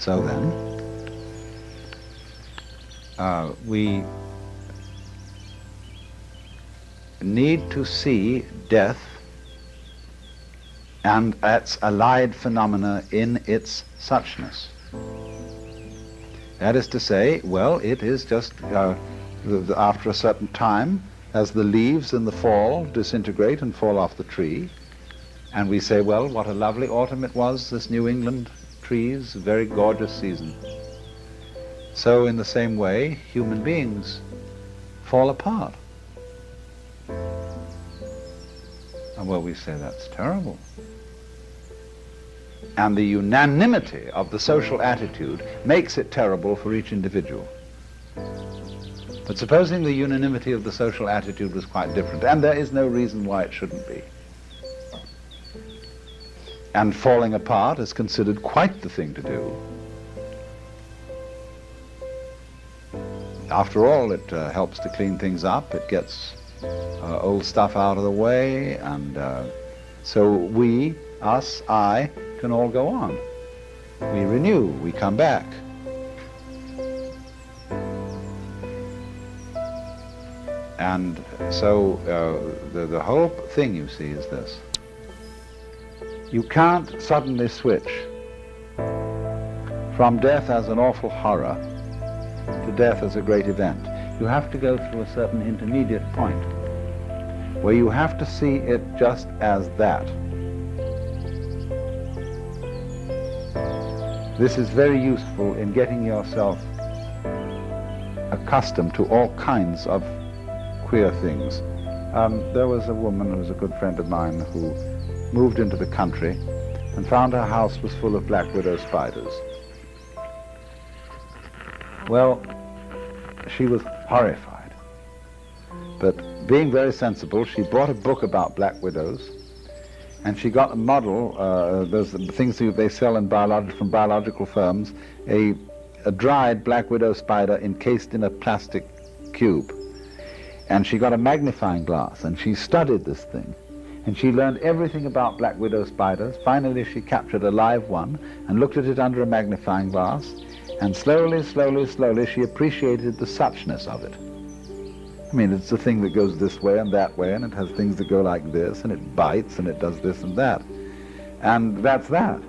So then, we need to see death and its allied phenomena in its suchness. That is to say, well, it is just after a certain time, as the leaves in the fall disintegrate and fall off the tree, and we say, well, what a lovely autumn it was, this New England trees, a very gorgeous season. So in the same way, human beings fall apart. And well, we say that's terrible. And the unanimity of the social attitude makes it terrible for each individual. But supposing the unanimity of the social attitude was quite different, and there is no reason why it shouldn't be, and falling apart is considered quite the thing to do. After all, it helps to clean things up, it gets old stuff out of the way, and so we, us, I, can all go on. We renew, we come back. And so the whole thing, you see, is this. You can't suddenly switch from death as an awful horror to death as a great event. You have to go through a certain intermediate point where you have to see it just as that. This is very useful in getting yourself accustomed to all kinds of queer things. There was a woman who was a good friend of mine who moved into the country and found her house was full of black widow spiders. Well, she was horrified. But being very sensible, she bought a book about black widows, and she got a model, those things they sell in from biological firms, a dried black widow spider encased in a plastic cube. And she got a magnifying glass, and she studied this thing. And she learned everything about black widow spiders. Finally, she captured a live one and looked at it under a magnifying glass, and slowly, slowly, slowly, she appreciated the suchness of it. I mean, it's a thing that goes this way and that way, and it has things that go like this, and it bites, and it does this and that. And that's that.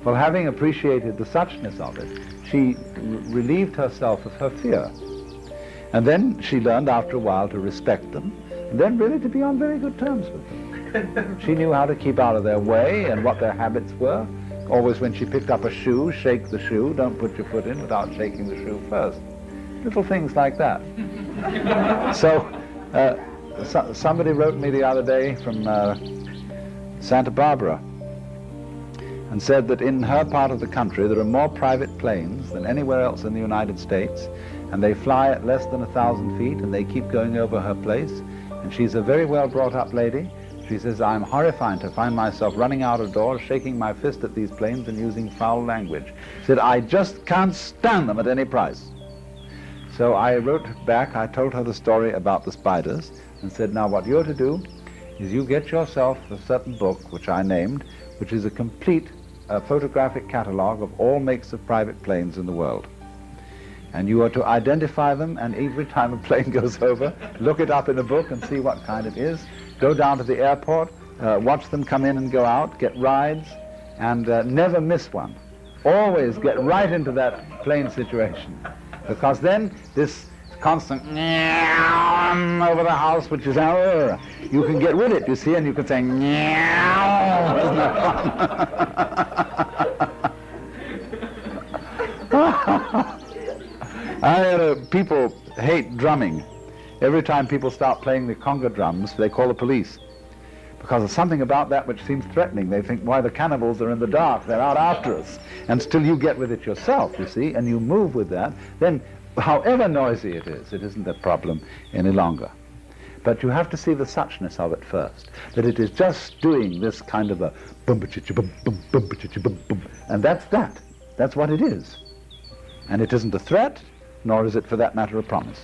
Well, having appreciated the suchness of it, she relieved herself of her fear. And then she learned after a while to respect them, and then really to be on very good terms with them. She knew how to keep out of their way and what their habits were. Always when she picked up a shoe, shake the shoe, don't put your foot in without shaking the shoe first. Little things like that. So, somebody wrote me the other day from Santa Barbara and said that in her part of the country there are more private planes than anywhere else in the United States, and they fly at less than 1,000 feet, and they keep going over her place. And she's a very well brought up lady. She says, I'm horrified to find myself running out of doors, shaking my fist at these planes and using foul language. She said, I just can't stand them at any price. So I wrote back, I told her the story about the spiders, and said, now what you're to do is you get yourself a certain book, which I named, which is a complete photographic catalog of all makes of private planes in the world. And you are to identify them, and every time a plane goes over, look it up in a book and see what kind it is. Go down to the airport, watch them come in and go out, get rides, and never miss one. Always get right into that plane situation. Because then this constant over the house, which is you can get rid of it, you see, and you can say isn't that fun? People hate drumming. Every time people start playing the conga drums, they call the police. Because there's something about that which seems threatening. They think, why, the cannibals are in the dark, they're out after us. And still you get with it yourself, you see, and you move with that, then however noisy it isn't a problem any longer. But you have to see the suchness of it first, that it is just doing this kind of a bum-ba-chi-chi-bum, bum-ba-chi-chi-bum, bum, and that's that. That's what it is. And it isn't a threat, nor is it, for that matter, a promise.